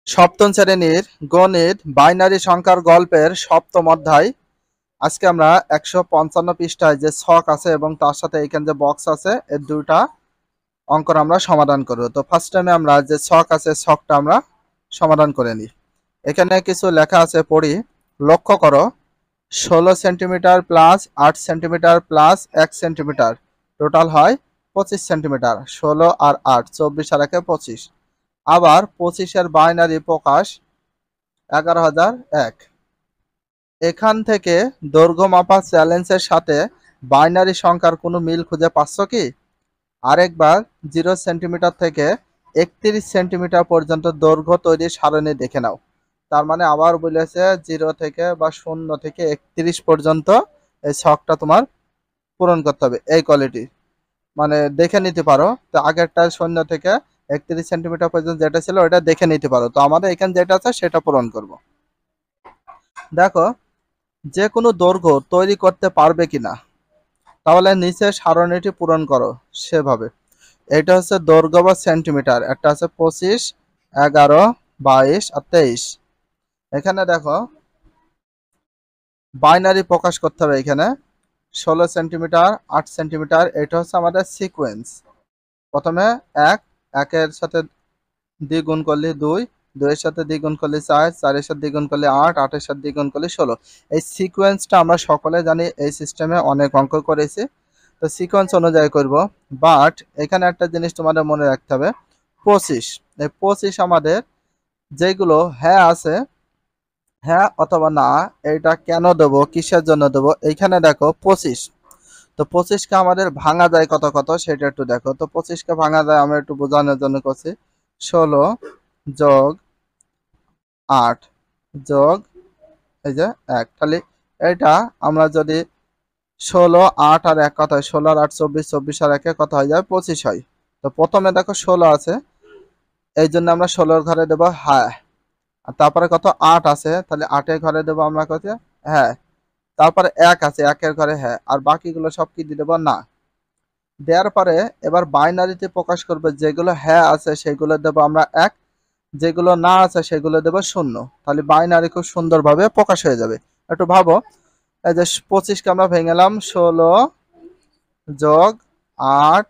সপ্তম শ্রেণীর গণিত বাইনারি সংখ্যার গল্পের সপ্তম অধ্যায়। আজকে আমরা 155 পৃষ্ঠায় যে ছক আছে এবং তার সাথে এখানে যে বক্স আছে এর দুইটা অঙ্ক আমরা সমাধান করব। তো ফার্স্ট টাইমে আমরা যে ছক আছে ছকটা আমরা সমাধান করে নিই। এখানে কিছু লেখা আছে, পড়ি। লক্ষ্য করো, 16 centimetre plus 8 centimetre plus 1 centimetre total হয় 25 সেন্টিমিটার। 16 আর 8 24 আর 1 25। আবার 25-এর বাইনারি প্রকাশ 11,001। এখান থেকে দৈর্ঘ্য মাপা চ্যালেঞ্জের সাথে বাইনারি সংখ্যার কোনো মিল খুঁজে পাচ্ছ কি? আরেকবার 0 সেন্টিমিটার থেকে 31 সেন্টিমিটার পর্যন্ত দৈর্ঘ্য তৈরির সারণী দেখে নাও। তার মানে আবার বলেছে 0 থেকে বা 0 থেকে 31 পর্যন্ত এই ছকটা তোমার পূরণ করতে হবে। এই কোয়ালিটি মানে দেখে নিতে পারো। তো আগেরটা 0 থেকে 31 সেন্টিমিটার পর্যন্ত যেটা ছিল ওটা দেখে নিতে পারো। তো আমাদের এখানে যেটা আছে সেটা পূরণ করব। দেখো, যে কোনো দৈর্ঘ্য তৈরি করতে পারবে কিনা, তাহলে নিচে সারণীটি পূরণ করো সেভাবে। এটা হচ্ছে দৈর্ঘ্য বা সেন্টিমিটার, একটা আছে 25, 11, 22 আর 23। এখানে দেখো বাইনারি প্রকাশ করতে হবে। এখানে 16 সেন্টিমিটার, 8 সেন্টিমিটার, এটা হচ্ছে আমাদের সিকোয়েন্স। প্রথমে 1, 1-এর সাথে দ্বিগুণ করলে 2, 2-এর সাথে দ্বিগুণ করলে 4, 4-এর সাথে দ্বিগুণ করলে 8, 8-এর সাথে দ্বিগুণ করলে 16। এই সিকোয়েন্সটা আমরা সকলে জানি, এই সিস্টেমে অনেক অঙ্ক করেছি। তো সিকোয়েন্স অনুযায়ী করব। বাট এখানে একটা জিনিস তোমাদের মনে রাখতে হবে, 25। এই 25 আমাদের যেগুলো হ্যাঁ আছে, হ্যাঁ অথবা না, এইটা কেন দেব, কিসের জন্য দেব, এইখানে দেখো 25। তো 25কে আমাদের ভাঙা যায় কত কত সেটা একটু দেখো। তো 25কে ভাঙা যায় আমরা একটু বোঝানোর জন্য করছি, 16 যোগ 8 যোগ এই যে 1। তাহলে এটা আমরা যদি 16, 8 আর 1 কত হয়, 16 আর 8 24, 24 আর 1 কত হয়ে যায় 25 হয়। তো প্রথমে দেখো 16 আছে, এই জন্য আমরা 16-র ঘরে দেবো হ্যাঁ। আর তারপরে কত 8 আছে, তাহলে 8-এর ঘরে দেবো আমরা কত হ্যাঁ। তারপরে 1 আছে, 1-এর ঘরে হ্যাঁ। আর বাকিগুলো সব কি দিয়ে দেবো না। দেওয়ার পরে এবার বাইনারিতে প্রকাশ করবে, যেগুলো হ্যাঁ আছে সেগুলো দেবো আমরা 1, যেগুলো না আছে সেগুলো দেবো 0। তাহলে বাইনারি খুব সুন্দরভাবে প্রকাশ হয়ে যাবে। একটু ভাবো, এই যে 25কে আমরা ভেঙেলাম, 16 যোগ 8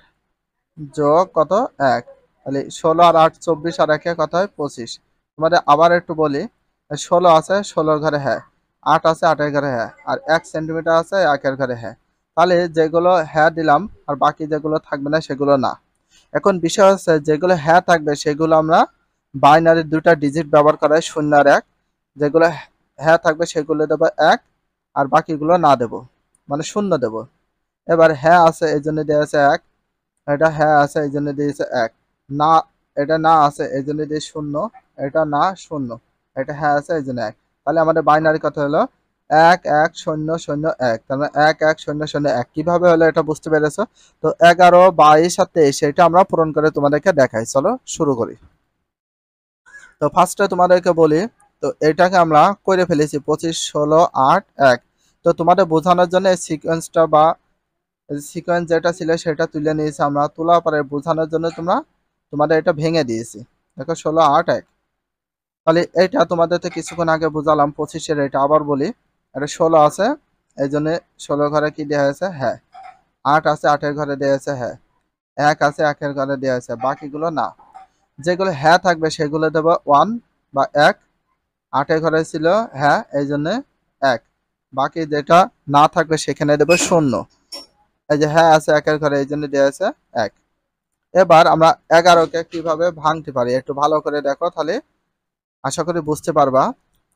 যোগ কত 1। তাহলে 16 আর 8 24 আর 1 কত হয় 25। তোমাদের আবার একটু বলি, 16 আছে, 16-র ঘরে হ্যাঁ। 8 আছে, 8-এর ঘরে হ্যাঁ। আর 1 সেন্টিমিটার আছে, 1-এর ঘরে হ্যাঁ। তাহলে যেগুলো হ্যাঁ দিলাম আর বাকি যেগুলো থাকবে না সেগুলো না। এখন বিষয় হচ্ছে, যেগুলো হ্যাঁ থাকবে সেগুলো আমরা বাইনারির দুটা ডিজিট ব্যবহার করাই 0 আর 1। যেগুলো হ্যাঁ থাকবে সেগুলো দেবো 1 আর বাকিগুলো না দেব, মানে 0 দেব। এবার হ্যাঁ আছে এই জন্য দেওয়া আছে 1, এটা হ্যাঁ আছে এই জন্য দিয়েছে 1, না এটা না আছে এই জন্য দিয়ে 0, এটা না 0, এটা হ্যাঁ আছে এই জন্য 1। তাহলে আমাদের বাইনারি কথা হলো 1 1 0 0 1। তাহলে 1 1 0 0 1 কিভাবে হলো এটা বুঝতে পেরেছো? তো 11, 22 আর 23 এটা আমরা পূরণ করে তোমাদেরকে দেখাই। চলো শুরু করি। তো ফার্স্টে তোমাদেরকে বলি, তো এটাকে আমরা করে ফেলেছি 25, 16, 8, 1। তো তোমাদের বোঝানোর জন্য এই সিকোয়েন্সটা বা সিকোয়েন্স যেটা ছিল সেটা তুলে নিয়েছি আমরা। তোলার পরে বোঝানোর জন্য তোমাদের এটা ভেঙে দিয়েছি। দেখো 16, 8, 1। তাহলে এইটা তোমাদের তো কিছুক্ষণ আগে বুঝালাম 25-এর। এটা আবার বলি, এটা 16 আছে এই জন্য 16 ঘরে কি দেওয়া হয়েছে হ্যাঁ। 8 আছে, 8-এর ঘরে দেওয়া হয়েছে হ্যাঁ। 1 আছে, 1-এর ঘরে দেওয়া হয়েছে, বাকিগুলো না। যেগুলো হ্যাঁ থাকবে সেগুলো দেবো 1 বা 1। 8-এর ঘরে ছিল হ্যাঁ এই জন্য 1। বাকি যেটা না থাকবে সেখানে দেবো 0। এই যে হ্যাঁ আছে 1-এর ঘরে এই জন্য দেওয়া আছে 1। এবার আমরা 11কে কিভাবে ভাঙতে পারি একটু ভালো করে দেখো, তাহলে আশা করি বুঝতে পারবা।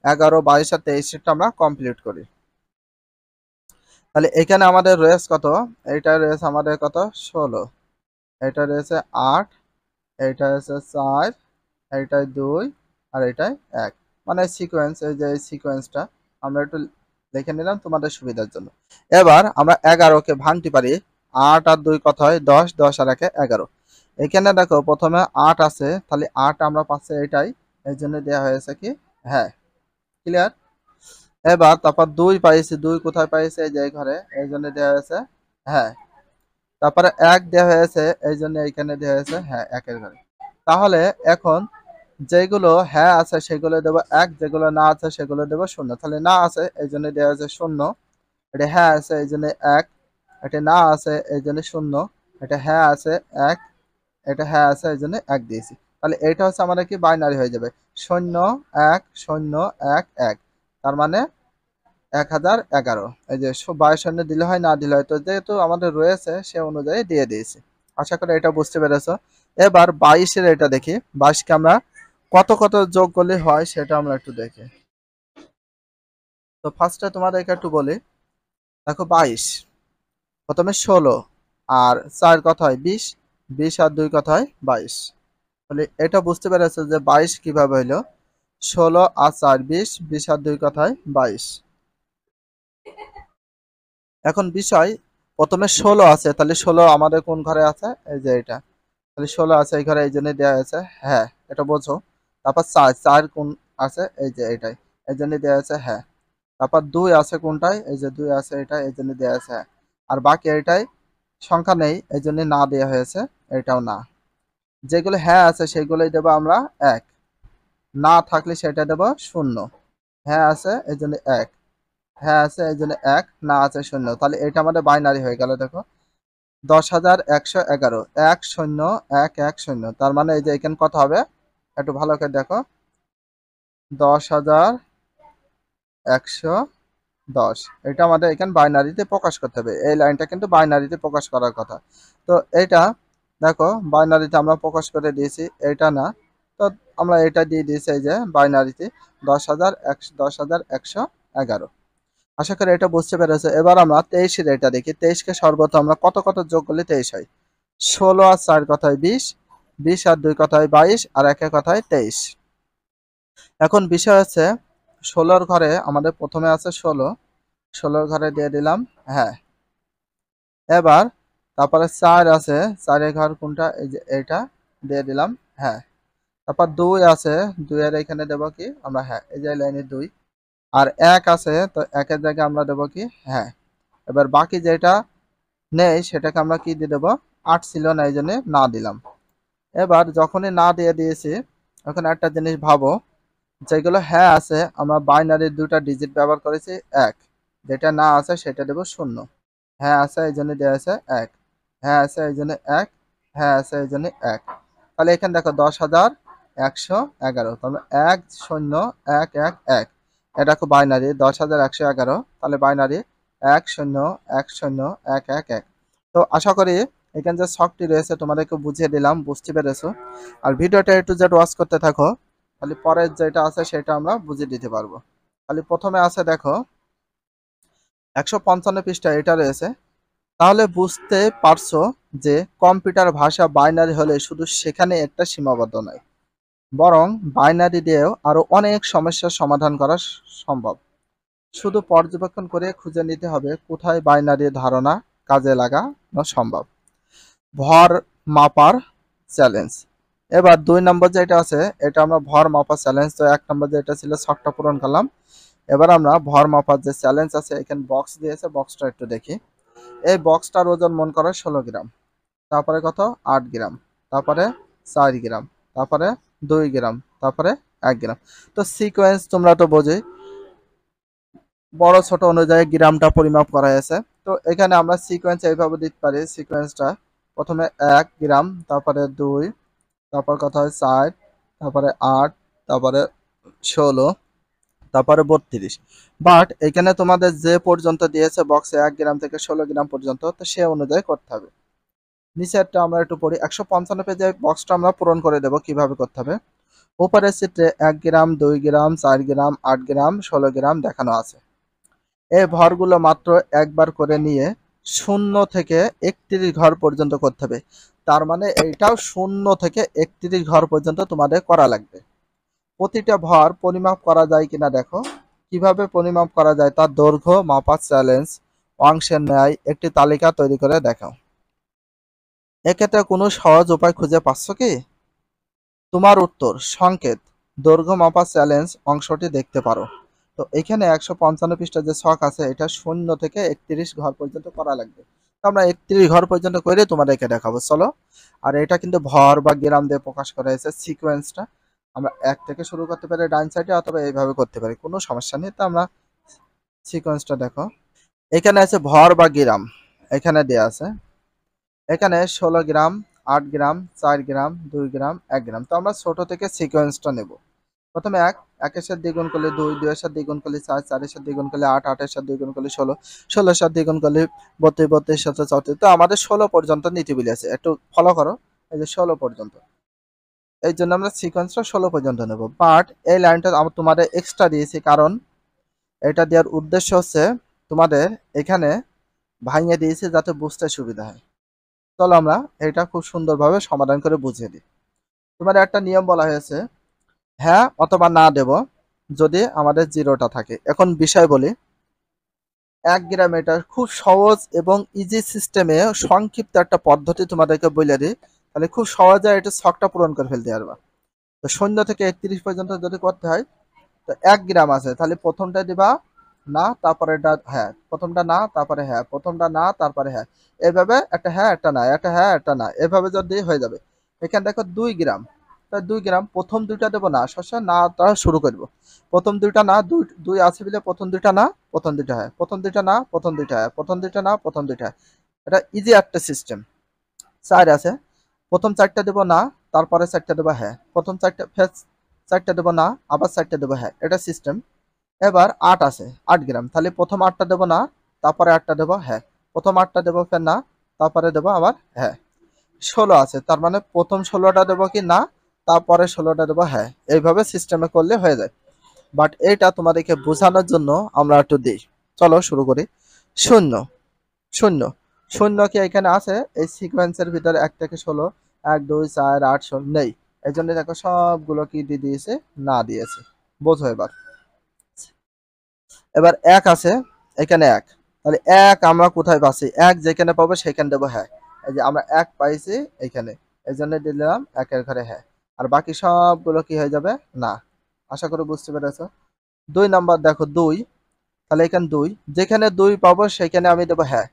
11, 22 আর 23-টা আমরা কমপ্লিট করি। তাহলে এখানে আমাদের রয়েছে কত, এইটা রয়েছে আমাদের কত 16, এটা রয়েছে 8, এইটা রয়েছে 4, এইটাই 2 আর এটাই 1। মানে সিকোয়েন্স, এই যে সিকোয়েন্সটা আমরা একটু লিখে নিলাম তোমাদের সুবিধার জন্য। এবার আমরা 11কে ভাঙতে পারি। 8 আর 2 কত হয় 10, 10 আর 1 11। এখানে দেখো প্রথমে 8 আছে, তাহলে 8 আমরা পাচ্ছি এটাই, এই জন্য দেওয়া হয়েছে কি হ্যাঁ। ক্লিয়ার? এবার তারপর 2 পাইছি, 2 কোথায় পাইছে এই যে ঘরে, এই জন্য দেওয়া হয়েছে হ্যাঁ। তারপরে 1 দেওয়া হয়েছে এই জন্য এইখানে দেওয়া হয়েছে হ্যাঁ 1-এর ঘরে। তাহলে এখন যেগুলো হ্যাঁ আছে সেগুলো দেবো 1, যেগুলো না আছে সেগুলো দেবো 0। তাহলে না আছে এই জন্য দেওয়া আছে 0, এটা হ্যাঁ আছে এই জন্য 1, এটা না আছে এই জন্য 0, এটা হ্যাঁ আছে 1, এটা হ্যাঁ আছে এই জন্য 1 দিয়েছি। তাহলে এটা হচ্ছে আমাদের কি বাইনারি হয়ে যাবে 0 1 0 1 1, তার মানে 1011। এই যে 22 শূন্য দিলে হয় না দিলে হয়, তো যেহেতু আমাদের রয়েছে সে অনুযায়ী দিয়ে দিয়েছি। আশা করি এটা বুঝতে পেরেছো। এবার 22-এর এটা দেখি, 22কে আমরা কত কত যোগ করলে হয় সেটা আমরা একটু দেখি। তো ফার্স্টে তোমাদেরকে একটু বলি, দেখো 22 প্রথমে 16 আর 4 কত হয় 20, 20 আর 2 কত হয় 22। তাহলে এটা বুঝতে পেরেছো যে 22 কিভাবে হইলো, 16 আর 4 20, 20 আর 2 কত হয় 22। এখন বিষয়, প্রথমে 16 আছে, তাহলে 16 আমাদের কোন ঘরে আছে, এই যে এটা, তাহলে 16 আছে এই ঘরে, এই জন্য দেওয়া আছে হ্যাঁ, এটা বোঝো। তারপর 4 4 কোন আছে, এই যে এটাই, এই জন্য দেওয়া আছে হ্যাঁ। তারপর 2 আছে কোনটায়, এই যে 2 আছে এটা, এই জন্য দেওয়া আছে হ্যাঁ। আর বাকি এটাই সংখ্যা নেই এই জন্য না দেওয়া হয়েছে, এটাও না। যেগুলো হ্যাঁ আছে সেগুলোই দেবো আমরা 1, না থাকলে সেটা দেবো 0। হ্যাঁ আছে এই জন্য 1, হ্যাঁ আছে এই জন্য 1, না আছে 0। তাহলে এটা আমাদের বাইনারি হয়ে গেল। দেখো 10,111, 10110, তার মানে এই যে এখানে কত হবে একটু ভালো করে দেখো, 10,110। এটা আমাদের এখানে বাইনারিতে প্রকাশ করতে হবে, এই লাইনটা কিন্তু বাইনারিতে প্রকাশ করার কথা। তো এইটা দেখো বাইনারিতে আমরা প্রকাশ করে দিয়েছি, এটা না, তো আমরা এটা দিয়ে দিয়েছি এই যে বাইনারিতে 10,111। আশা করি এটা বুঝতে পেরেছো। এবার আমরা 23-এর এটা দেখি, 23কে সর্বত আমরা কত কত যোগ করলে 23 হয়। 16 আর 4 কথায় 20, 20 আর 2 কথায় 22, আর 1 কথায় 23। এখন বিষয় হচ্ছে 16-র ঘরে আমাদের প্রথমে আছে 16, 16-র ঘরে দিয়ে দিলাম হ্যাঁ। এবার তারপরে 4 আছে, 4-এর ঘর কোনটা, এই যে এটা দিয়ে দিলাম হ্যাঁ। তারপর 2 আছে, 2 এর এখানে দেবো কি আমরা হ্যাঁ, এই যে লাইনে 2। আর 1 আছে, তো 1-এর জায়গায় আমরা দেবো কি হ্যাঁ। এবার বাকি যেটা নেই সেটাকে আমরা কি দিয়ে দেবো, 8 ছিল না এই জন্য না দিলাম। এবার যখনই না দিয়ে দিয়েছি, এখন একটা জিনিস ভাবো, যেগুলো হ্যাঁ আছে আমরা বাইনারির 2টা ডিজিট ব্যবহার করেছি 1, যেটা না আছে সেটা দেবো 0। হ্যাঁ আছে এই জন্য দেওয়া আছে 1, হ্যাঁ আছে এই জন্য 1, হ্যাঁ আছে এই জন্য 1। তাহলে এখানে দেখো 10,111, তাহলে 10111, এটা খুব বাইনারি 10,111, তাহলে বাইনারি 1010111। তো আশা করি এখানে যে ছকটি রয়েছে তোমাদেরকে বুঝিয়ে দিলাম, বুঝতে পেরেছো। আর ভিডিওটা একটু যেটা ওয়াচ করতে থাকো, তাহলে পরের যেটা আছে সেটা আমরা বুঝিয়ে দিতে পারবো। তাহলে প্রথমে আছে দেখো 155 পৃষ্ঠা এটা রয়েছে। তাহলে বুঝতে পারছো যে কম্পিউটার ভাষা বাইনারি হলে শুধু সেখানে একটা সীমাবদ্ধ নয়, বরং বাইনারি দিয়েও আরো অনেক সমস্যার সমাধান করা সম্ভব। শুধু পর্যবেক্ষণ করে খুঁজে নিতে হবে কোথায় বাইনারি ধারণা কাজে লাগানো সম্ভব। ভর মাপার চ্যালেঞ্জ। এবার 2 নম্বর যেটা আছে এটা আমরা ভর মাপার চ্যালেঞ্জ, তো 1 নম্বর যেটা ছিল ছকটা পূরণ করলাম। এবার আমরা ভর মাপার যে চ্যালেঞ্জ আছে, এখানে বক্স দিয়েছে, বক্সটা একটু দেখি। এই বক্সটার ওজন মন করো 16 গ্রাম, তারপরে কত 8 গ্রাম, তারপরে 4 গ্রাম, তারপরে 2 গ্রাম, তারপরে 1 গ্রাম। তো সিকোয়েন্স তোমরা তো বোঝোই, বড় ছোট অনুযায়ী গ্রামটা পরিমাপ করা হয়েছে। তো এখানে আমরা সিকোয়েন্স এইভাবে দিতে পারি, সিকোয়েন্সটা প্রথমে 1 গ্রাম, তারপরে 2, তারপর কত হয় 4, তারপরে 8, তারপরে 16, তারপরে 32। বাট এখানে তোমাদের যে পর্যন্ত দিয়েছে বক্সে 1 গ্রাম থেকে 16 গ্রাম পর্যন্ত, তো সে অনুযায়ী করতে হবে। নিচেরটা আমরা একটু পড়ি, 155 পেজে বক্সটা আমরা পূরণ করে দেব কিভাবে করতে হবে। উপরের চিত্রে 1 গ্রাম, 2 গ্রাম, 4 গ্রাম, 8 গ্রাম, 16 গ্রাম দেখানো আছে। এই ভরগুলো মাত্র একবার করে নিয়ে 0 থেকে 31 ঘর পর্যন্ত করতে হবে। তার মানে এইটাও 0 থেকে 31 ঘর পর্যন্ত তোমাদের করা লাগবে। প্রতিটা ভর পরিমাপ করা যায় কিনা দেখো, কিভাবে পরিমাপ করা যায় তার দৈর্ঘ্য মাপার চ্যালেঞ্জ অংশের ন্যায় একটি তালিকা তৈরি করে দেখাও। এক্ষেত্রে কোনো সহজ উপায় খুঁজে পাচ্ছ কি? তোমার উত্তর সংকেত দৈর্ঘ্য মাপা চ্যালেঞ্জ অংশটি দেখতে পারো। তো এখানে 155 পৃষ্ঠা যে ছক আছে এটা 0 থেকে 31 ঘর পর্যন্ত করা লাগবে। তো আমরা 31 ঘর পর্যন্ত করে তোমাদেরকে দেখাবো, চলো। আর এটা কিন্তু ভর বা গ্রাম দিয়ে প্রকাশ করা হয়েছে সিকোয়েন্সটা। আমরা 1 থেকে শুরু করতে পারি ডান সাইডে, অথবা এইভাবে করতে পারি, কোনো সমস্যা নেই। তো আমরা সিকোয়েন্সটা দেখো, এখানে আছে ভর বা গ্রাম, এখানে দেয়া আছে, এখানে 16 গ্রাম, 8 গ্রাম, 4 গ্রাম, 2 গ্রাম, 1 গ্রাম। তো আমরা ছোট থেকে সিকোয়েন্সটা নেব। প্রথমে 1, 1 এর সাথে দ্বিগুণ করলে 2, 2 এর সাথে দ্বিগুণ করলে 4, 4 এর সাথে দ্বিগুণ করলে 8, 8 এর সাথে দ্বিগুণ করলে 16, 16 এর সাথে দ্বিগুণ করলে 32, 32 এর সাথে 34। তো আমাদের 16 পর্যন্ত নিতে বলেছে, একটু ফলো করো। এই যে 16 পর্যন্ত, এই জন্য আমরা সিকোয়েন্সটা 16 পর্যন্ত নেব। বাট এই লাইনটা আমরা তোমাদের এক্সট্রা দিয়েছি, কারণ এটা দেওয়ার উদ্দেশ্য হচ্ছে তোমাদের এখানে ভাঙিয়ে দিয়েছি যাতে বুঝতে সুবিধা হয়। চলো আমরা এটা খুব সুন্দরভাবে সমাধান করে বুঝিয়ে দিই। তোমাদের একটা নিয়ম বলা হয়েছে, হ্যাঁ অথবা না দেব যদি আমাদের জিরোটা থাকে। এখন বিষয় বলি, 1 গ্রাম, এটা খুব সহজ এবং ইজি সিস্টেমে সংক্ষিপ্ত একটা পদ্ধতি তোমাদেরকে বলে দিই, তাহলে খুব সহজে এটা ছকটা পূরণ করে ফেলতে পারবা। তো 0 থেকে 31 পর্যন্ত যদি করতে হয়, তো 1 গ্রাম আছে, তাহলে প্রথমটা দিবা না, তারপরে হ্যাঁ, প্রথমটা না, তারপরে হ্যাঁ, প্রথমটা না, তারপরে হ্যাঁ, এভাবে একটা হ্যাঁ একটা না, একটা হ্যাঁ একটা না, এভাবে যদি হয়ে যাবে। এখানে দেখো 2 গ্রাম, তাই 2 গ্রাম, প্রথম দুইটা দেবো না, শস্য না তারা শুরু করবো। প্রথম দুইটা না, দুই দুই আছে বলে প্রথম দুইটা না, প্রথম দুইটা হ্যাঁ, প্রথম দুইটা না, প্রথম দুইটা হ্যাঁ, প্রথম দুইটা না, প্রথম দুইটা হ্যাঁ। এটা ইজি একটা সিস্টেম। 4 আছে, প্রথম 4টা দেবো না, তারপরে 4টা দেবো হ্যাঁ, প্রথম 4টা ফের 4টা দেবো না, আবার 4টা দেবো হ্যাঁ, এটা সিস্টেম। এবার 8 আছে, 8 গ্রাম, তাহলে প্রথম 8টা দেবো না, তারপরে 8টা দেবো হ্যাঁ, প্রথম 8টা দেবো ফের না, তারপরে দেবো আবার হ্যাঁ। 16 আছে, তার মানে প্রথম 16টা দেবো কি না, তারপরে 16টা দেবো হ্যাঁ, এইভাবে সিস্টেমে করলে হয়ে যায়। বাট এটা তোমাদেরকে বোঝানোর জন্য আমরা একটু দিই। চলো শুরু করি। 0, 0, 0 কি এখানে আছে? এই সিকোয়েন্সের ভিতরে 1 থেকে 16, 1, 2, 4, 8, 16 নেই। এই জন্য দেখো সবগুলো কি দিয়ে দিয়েছে, না দিয়েছে। বোঝো এবার। এবার 1 আছে, এখানে 1, তাহলে 1 আমরা কোথায় পাচ্ছি? 1 যেখানে পাবো সেখানে দেবো হ্যাঁ। এই যে আমরা 1 পাইছি এখানে, এই জন্য দিলাম 1 এর ঘরে হ্যাঁ। আর বাকি সবগুলো কি হয়ে যাবে, না। আশা করি বুঝতে পেরেছো। 2 নাম্বার দেখো 2, তাহলে এখানে 2, যেখানে 2 পাবো সেখানে আমি দেবো হ্যাঁ।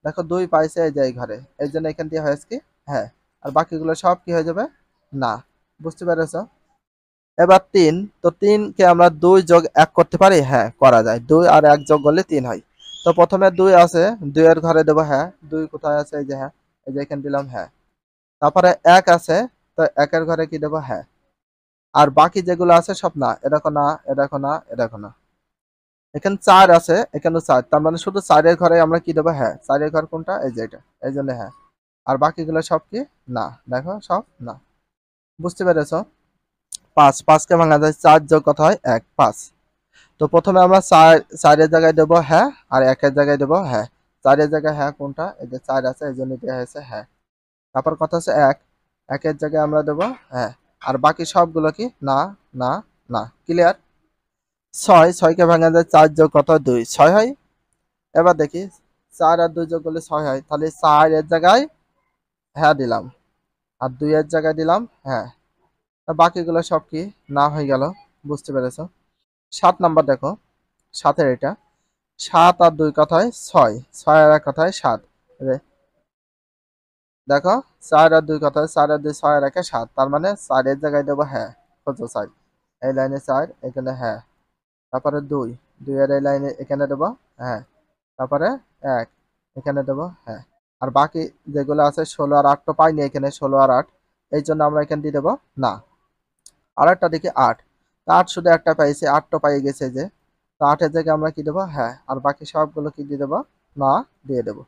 দেখো 2 পাইছে এই যে এই ঘরে, এই জন্য এখান দিয়ে হয়েছে কি হ্যাঁ। আর বাকিগুলো সব কি হয়ে যাবে, না। বুঝতে পেরেছো। এবার 3, তো 3 কে আমরা 2 যোগ 1 করতে পারি, হ্যাঁ করা যায়। 2 আর 1 যোগ করলে 3 হয়। তো প্রথমে 2 আছে, 2 এর ঘরে দেবো হ্যাঁ। 2 কোথায় আছে, এই যে হ্যাঁ, এই যে এখানে দিলাম হ্যাঁ। তারপরে 1 আছে, তো 1 এর ঘরে কি দেবো হ্যাঁ। আর বাকি যেগুলো আছে সব না, এ দেখো না, এ দেখো না, এ দেখো না। এখানে 4 আছে, এখানেও 4, তার মানে শুধু 4 এর ঘরে আমরা কি দেবো হ্যাঁ। 4 এর ঘর কোনটা, এই যে এটা, এই জন্য হ্যাঁ। আর বাকিগুলো সব কি না, দেখো সব না। বুঝতে পেরেছো। 5, 5 কে ভাঙা যায়, 4 যোগ কত হয় 1, 5। তো প্রথমে আমরা 4 এর জায়গায় দেবো হ্যাঁ, আর 1 এর জায়গায় দেবো হ্যাঁ। 4 এর জায়গায় হ্যাঁ কোনটা, এই যে 4 আছে, এই জন্য দেওয়া হয়েছে হ্যাঁ। তারপর কথা হচ্ছে 1, 1 এর জায়গায় আমরা দেবো হ্যাঁ। আর বাকি সবগুলো কি না, না, না। ক্লিয়ার। 6, 6 কে ভাঙা যায়, 4 যোগ কত 2, 6 হয়। এবার দেখি 4 আর 2 যোগ করলে 6 হয়, তাহলে 4 এর জায়গায় হ্যাঁ দিলাম, আর 2 এর জায়গায় দিলাম হ্যাঁ। আর বাকিগুলো সব কি না হয়ে গেল। বুঝতে পেরেছো। 7 নাম্বার দেখো, 7 এর এটা, 7 আর 2 কথায় 6, 6 আর 1 কথায় 7। দেখো 4 আর 2 কথায় 4 আর 2, 6 আর 1 7, তার মানে 4 এর জায়গায় দেবো হ্যাঁ। কত 4, এই লাইনে 4, এখানে হ্যাঁ। তারপরে 2, 2 এর এই লাইনে এখানে দেবো হ্যাঁ। তারপরে 1, এখানে দেবো হ্যাঁ। আর বাকি যেগুলো আছে 16 আর 8 তো পাইনি এখানে, 16 আর 8, এই জন্য আমরা এখানে দিয়ে দেবো না। আর একটা দেখি 8, 8 শুধু একটা পাইছি, 8 তো পাই গেছে যে। তো 8 এর জায়গায় আমরা কি দেবো হ্যাঁ, আর বাকি সবগুলো কি দিয়ে দেবো না, দিয়ে দেবো।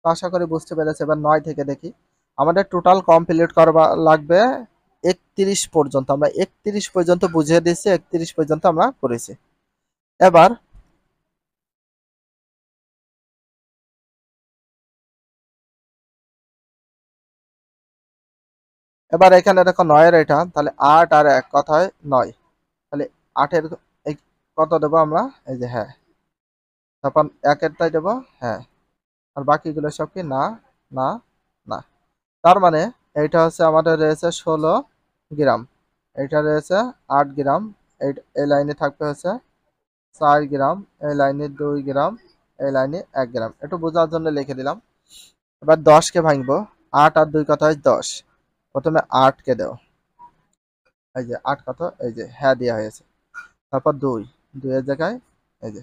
তো আশা করি বুঝতে পেরেছে। এবার 9 থেকে দেখি। আমাদের টোটাল কমপ্লিট করবা লাগবে 31 পর্যন্ত, আমরা 31 পর্যন্ত বুঝিয়ে দিচ্ছি, 31 পর্যন্ত আমরা করেছি। এবার এবার এখানে দেখো 9 এর এটা, তাহলে 8 আর 1 কথায় 9, তাহলে 8 এর এই কত দেবো আমরা, এই যে হ্যাঁ। তারপর 1 এর তাই দেবো হ্যাঁ। আর বাকিগুলো সব কি না, না, না। তার মানে এইটা হচ্ছে আমাদের রয়েছে 16 গ্রাম, এইটা রয়েছে 8 গ্রাম, এই লাইনে থাকবে হচ্ছে 4 গ্রাম, এই লাইনে 2 গ্রাম, এই লাইনে 1 গ্রাম। একটু বোঝার জন্য লিখে দিলাম। এবার 10 কে ভাঙবো, 8 আর 2 কথা হয় 10। প্রথমে 8 কে দাও, এই যে 8 কত, এই যে হ্যাঁ দেওয়া হয়েছে। তারপর 2, 2 এর জায়গায় এই যে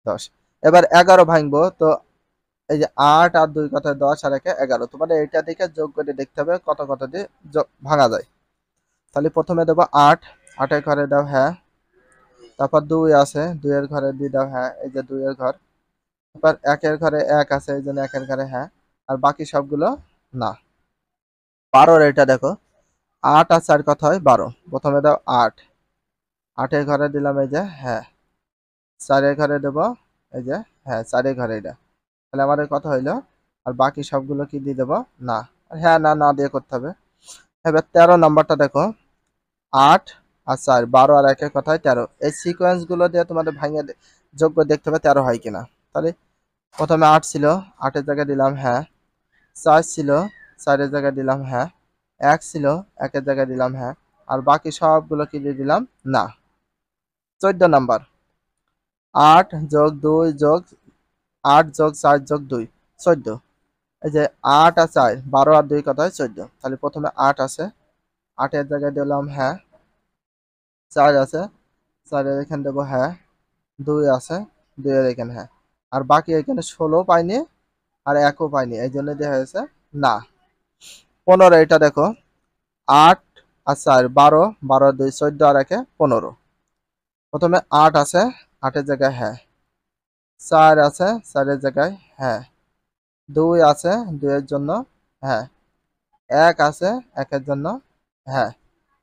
10। এবার 11 ভাঙবো, তো এই যে 8 আর 2 কত, 10 আর 1 11। তোমাদের এটা দেখে যোগ করে দেখতে হবে কত কত দিয়ে ভাঙা যায়। তাহলে প্রথমে দেবো 8, 8 এর ঘরে দাও হ্যাঁ। তারপর 2 আছে, 2 এর ঘরে দিয়ে দাও হ্যাঁ, এই যে 2 এর ঘর। তারপর 1 এর ঘরে 1 আছে, এই জন্য 1 এর ঘরে হ্যাঁ। আর বাকি সবগুলো না। 12 এটা দেখো, 8 আর 4 কত হয় 12। প্রথমে দাও 8, 8 এর ঘরে দিলাম এই যে হ্যাঁ। 4 এর ঘরে দেবো এই যে হ্যাঁ, 4 এর ঘরে এটা। তাহলে আমাদের কত হইলো? আর বাকি সবগুলো কি দিয়ে দেবো না। হ্যাঁ না না দিয়ে করতে হবে। এবার 13 নাম্বারটা দেখো, 8 আর 4, 12 আর 1 এর কথায় 13। এই সিকোয়েন্স গুলো দিয়ে তোমাদের ভাঙিয়ে যোগ করে দেখতে হবে 13 হয় কিনা। তাহলে প্রথমে 8 ছিল, 8 এর জায়গায় দিলাম হ্যাঁ। 4 ছিল, 4 এর জায়গায় দিলাম হ্যাঁ। 1 ছিল, 1 এর জায়গায় দিলাম হ্যাঁ। আর বাকি সবগুলো কি দিয়ে দিলাম না। 14 নাম্বার, 8 যোগ 2 যোগ 8 যোগ 4 যোগ 2, 14। এই যে 8 আর 4, 12 আর 2 কত হয় 14। তাহলে প্রথমে 8 আছে, 8 এর জায়গায় দিলাম হ্যাঁ। 4 আছে, 4 এর এখানে দেবো হ্যাঁ। 2 আছে, 2 এর এখানে হ্যাঁ। আর বাকি এখানে 16 পাইনি আর 1ও পাইনি, এই জন্য দেওয়া হয়েছে না। 15 এটা দেখো, 8 আর 4, 12, 12 2, 14 আর 1 15। প্রথমে 8 আছে, 8 এর জায়গায় হ্যাঁ। 4 আছে, 4 এর জায়গায় হ্যাঁ। 2 আছে, 2 এর জন্য হ্যাঁ। 1 আছে, 1 এর জন্য হ্যাঁ।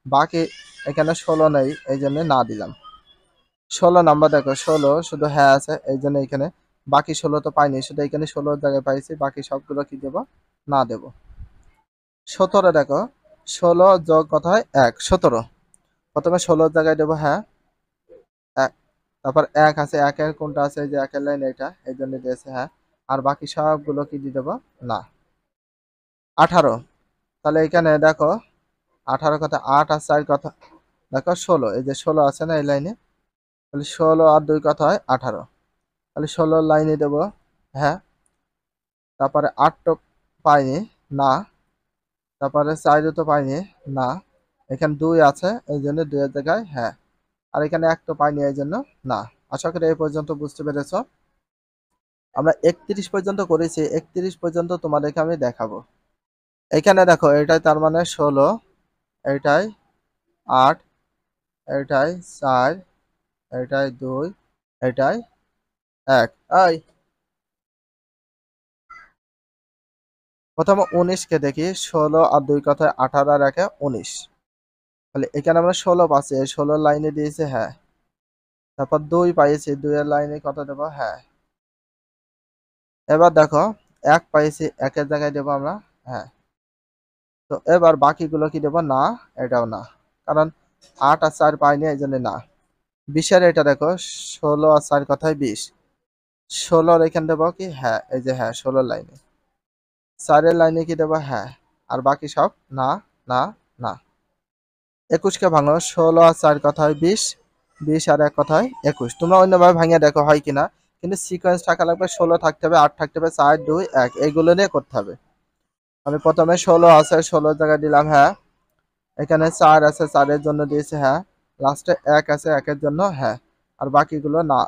বাকি এখানে 16 নেই, এই জন্য না দিলাম। 16 নাম্বার দেখো, 16 শুধু হ্যাঁ আছে, এই জন্য এখানে। বাকি 16 তো পাইনি, শুধু এখানে 16 জায়গায় পাইছি, বাকি সবগুলো কি দেব না দেব। 17 দেখো, 16 যোগ কত হয় 1, 17। প্রথমে 16 জায়গায় দেবো হ্যাঁ। 1, তারপর 1 আছে, 1 এর কোনটা আছে, এই যে 1 এর লাইন এটা, এই জন্য দিয়েছে হ্যাঁ। আর বাকি সবগুলো কি দিয়ে দেবো না। 18, তাহলে এখানে দেখো 18 কথা, 8 আর 4 কথা দেখো 16, এই যে 16 আছে না এই লাইনে। তাহলে 16 আর 2 কথা হয় 18। তাহলে 16 লাইনে দেবো হ্যাঁ। তারপরে 8 তো পাইনি না। তারপরে 4 তো পাইনি না। এখানে 2 আছে, এই জন্য 2 এর জায়গায় হ্যাঁ। আর এখানে 1 তো পাইনি, এই জন্য না। আশা করি এই পর্যন্ত বুঝতে পেরেছ। আমরা 31 পর্যন্ত করেছি, 31 পর্যন্ত তোমাদেরকে আমি দেখাবো। এখানে দেখো, এটাই তার মানে 16, এটাই 8, এটাই 4, এটাই 2, এটাই 1। এই প্রথমে 19 কে দেখি, 16 আর 2 কথায় 18 আর 1 19। তাহলে এখানে আমরা 16 পাচ্ছি, এই 16 লাইনে দিয়েছে হ্যাঁ। তারপর 2 পাইছি, 2 এর লাইনে কত দেবো হ্যাঁ। এবার দেখো 1 পাইছি, 1 এর জায়গায় দেবো আমরা হ্যাঁ। তো এবার বাকিগুলো কি দেবো না, এটাও না, কারণ 8 আর 4 পাইনি, এই জন্য না। 20 এর এটা দেখো, 16 আর 4 কথায় 20। 16 এখানে দেবো কি হ্যাঁ, এই যে হ্যাঁ 16 লাইনে। 4 এর লাইনে কি দেবো হ্যাঁ। আর বাকি সব না না না। 21 কে ভাঙো, 16 আর 4 কথায় 20, 20 আর 1 কথায় 21। তোমরা অন্যভাবে ভাঙিয়ে দেখো হয় কিনা, কিন্তু সিকোয়েন্স থাকা লাগবে, 16 থাকতে হবে, 8 থাকতে হবে, 4 2 1, এইগুলো নিয়ে করতে হবে। আমি প্রথমে 16 আছে, 16 জায়গায় দিলাম হ্যাঁ। এখানে 4 আছে, 4 এর জন্য দিয়েছে হ্যাঁ। লাস্টে 1 আছে, 1 এর জন্য হ্যাঁ। আর বাকিগুলো না,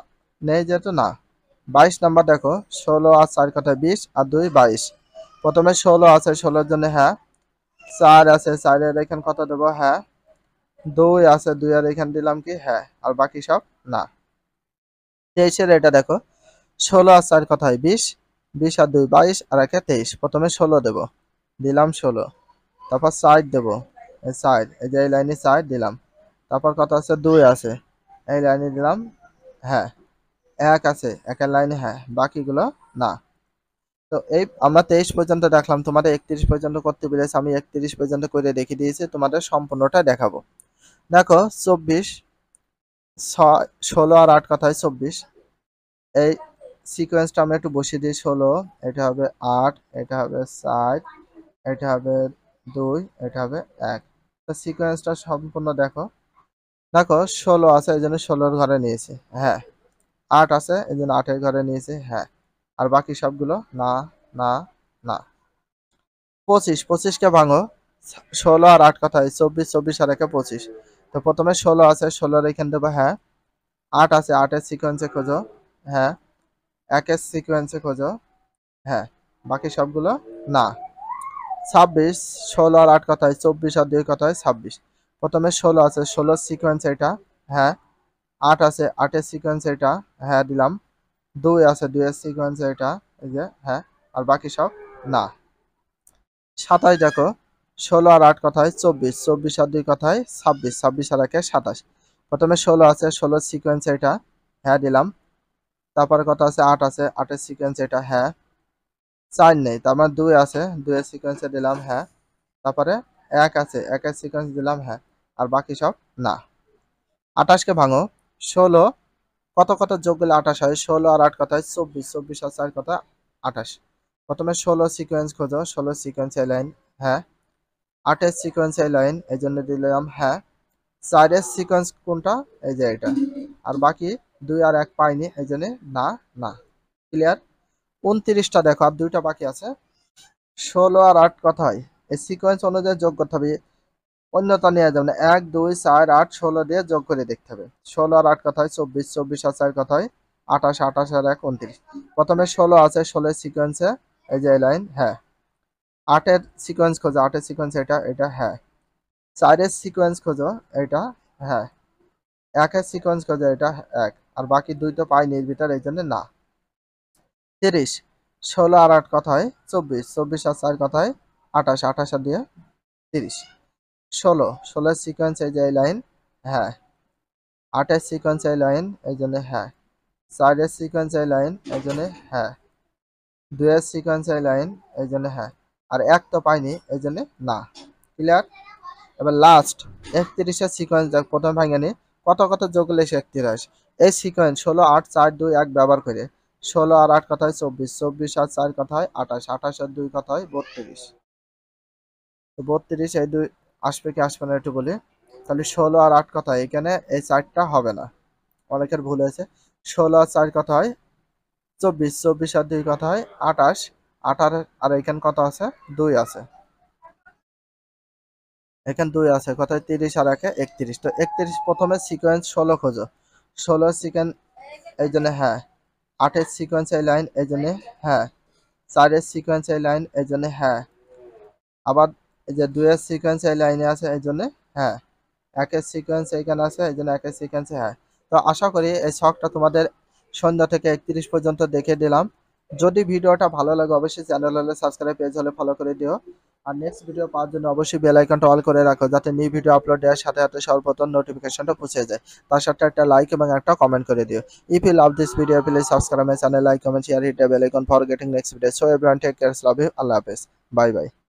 নেই যেহেতু না। 22 নাম্বার দেখো, 16 আর 4 কথায় 20 আর 2 22। প্রথমে 16 আছে, 16 এর জন্য হ্যাঁ। 4 আছে, 4 এর এখানে কত দেবো হ্যাঁ। 2 আছে, 2 এর এখানে দিলাম কি হ্যাঁ। আর বাকি সব না। 23 এর এটা দেখো, 16 আর 4 কথায় 20, 20 আর 2 22 আর 1 23। প্রথমে 16 দেবো, দিলাম 16। তারপর 4 দেবো, এই 4, এই যে এই লাইনে 4 দিলাম। তারপর কত আছে 2 আছে, এই লাইনে দিলাম হ্যাঁ। 1 আছে, 1 এর লাইনে হ্যাঁ, বাকিগুলো না। তো এই আমরা 23 পর্যন্ত দেখলাম, তোমাদের 31 পর্যন্ত করতে পেরেছি। আমি 31 পর্যন্ত করে দেখিয়ে দিয়েছি, তোমাদের সম্পূর্ণটা দেখাবো। দেখো 24, 16 আর 8 কথায় 24। এই সিকোয়েন্সটা আমরা একটু বসিয়ে দিই। 16, এটা হবে 8, এটা হবে 4, এটা হবে 2, এটা হবে 1। তো সিকোয়েন্সটা সম্পূর্ণ দেখো। দেখো 16 আছে, এই জন্য 16 ঘরে নিয়েছি হ্যাঁ। 8 আছে, এই জন্য 8 ঘরে নিয়েছি হ্যাঁ। আর বাকি সবগুলো না না না। 25, 25 কে ভাঙো, 16 আর 8 কথায় 24, 24 আর 1 25। তো প্রথমে 16 আছে, 16 এখানে দেবো হ্যাঁ। 8 আছে, 8 এর সিকোয়েন্সে খোঁজো, হ্যাঁ। 1 এর সিকোয়েন্সে খোঁজো, হ্যাঁ। বাকি সবগুলো না। 26, 16 আর 8 কথায় 24 আর 2 কথায় 26। প্রথমে 16 আছে, 16 সিকোয়েন্স এটা, হ্যাঁ। 8 আছে, 8 এর সিকোয়েন্স এটা, হ্যাঁ দিলাম। 2 আছে, 2 এর সিকোয়েন্স এটা, এই যে হ্যাঁ। আর বাকি সব না। 27 দেখো, 16 আর 8 কথায় 24, 24 আর 2 কথায় 26, 26 আর 1 27। প্রথমে 16 আছে, 16 সিকোয়েন্স এটা, হ্যাঁ দিলাম। তারপরে কত আছে, 8 আছে, 8 এর সিকোয়েন্স এটা, হ্যাঁ। 4 নেই, তার মানে 2 আছে, 2 এর সিকোয়েন্সে দিলাম হ্যাঁ। তারপরে 1 আছে, 1 এর সিকোয়েন্স দিলাম হ্যাঁ। আর বাকি সব না। 28 কে ভাঙো, 16 কত কত যোগ করলে 28 হয়, 16 আর 8 কথায় 24, 24 আর 4 কথা 28। প্রথমে 16 সিকোয়েন্স খোঁজো, 16 সিকোয়েন্স এই লাইন, হ্যাঁ। 8 এর সিকোয়েন্স এই লাইন, এই জন্য দিলাম হ্যাঁ। 4 এর সিকোয়েন্স কোনটা, এই যে এটা। আর বাকি 2 আর 1 পাইনি, এই জন্য না। না। ক্লিয়ার। 29টা দেখো, আর 2টা বাকি আছে। 16 আর 8 কথায় এই সিকোয়েন্স অনুযায়ী যোগ করতে হবে, অন্যতা নেওয়া যাবে না। 1 2 4 8 16 দিয়ে যোগ করে দেখতে হবে। 16 আর 8 কথায় 24, 24 আর 4 কথায় 28, 28 আর 1 29। প্রথমে 16 আছে, 16 এর সিকোয়েন্সে এই যে লাইন, হ্যাঁ। 8 এর সিকোয়েন্স খোঁজো, 8 এর সিকোয়েন্স এটা, এটা হ্যাঁ। 4 এর সিকোয়েন্স খোঁজো, এটা হ্যাঁ। 1 এর সিকোয়েন্স খোঁজো, এটা 1। আর বাকি 2 তো পাইনি এর ভিতর, এই জন্য না। 30, 16 আর 8 কথায় 24, 24 আর 4 কথায় 28, 28 আর 2 30। 16, 16 এর সিকোয়েন্স এই যে এই লাইন, হ্যাঁ। 8 এর সিকোয়েন্স এই লাইন, এই জন্য হ্যাঁ। 4 এর সিকোয়েন্স এই লাইন, এই জন্য হ্যাঁ। 2 এর সিকোয়েন্স এই লাইন, এই জন্য হ্যাঁ। আর 1 তো পাইনি, এই জন্য না। ক্লিয়ার। এবার লাস্ট 31 এর সিকোয়েন্স দেখ, প্রথম ভাঙে নি, কত কত যোগ করলে 31। এই সিকোয়েন্স 16 8 4 2 1 ব্যবহার করে 16 আর 8 কথায় 24, 24 আর 4 কথায় 28, 28 আর 2 কথায় 32। তো 32 এই 2 আসবে কি আসবে না একটু বলি। তাহলে 16 আর 8 কথায় এখানে এই 4টা হবে না, অনেকের ভুল হয়েছে। 16 আর 4 কথায় 24, 24 আর 2 কথায় 28, 28 আর এখানে কত আছে, 2 আছে। এখানে 2 আছে, কথায় 30 আর 1 31। তো 31 প্রথমে সিকোয়েন্স 16 খোঁজো, 16 সিকোয়েন্স এই জন্য হ্যাঁ। 8 এর সিকোয়েন্স এই লাইন, এই জন্য হ্যাঁ। 4 এর সিকোয়েন্স এই লাইন, এই জন্য হ্যাঁ। আবার এই যে 2 এর সিকোয়েন্স এই লাইনে আছে, এই জন্য হ্যাঁ। 1 এর সিকোয়েন্স এইখানে আছে, এই জন্য 1 এর সিকোয়েন্সে হ্যাঁ। তো আশা করি এই ছকটা তোমাদের সন্ধ্যা থেকে 31 পর্যন্ত দেখে দিলাম। যদি ভিডিওটা ভালো লাগে অবশ্যই চ্যানেল হলে সাবস্ক্রাইব, পেজ হলে ফলো করে দিও। আর নেক্সট ভিডিও পাওয়ার জন্য অবশ্যই বেল আইকনটা অল করে রাখো, যাতে নিউ ভিডিও আপলোড দেওয়ার সাথে সাথে সর্বপ্রথম নোটিফিকেশনটা পৌঁছে যায়। তার সাথে একটা লাইক এবং একটা কমেন্ট করে দিও। If you love this video please subscribe my channel, like comment share, hit the bell icon for getting next video. So everyone take care, love you, আল্লাহ হাফেজ, বাই বাই।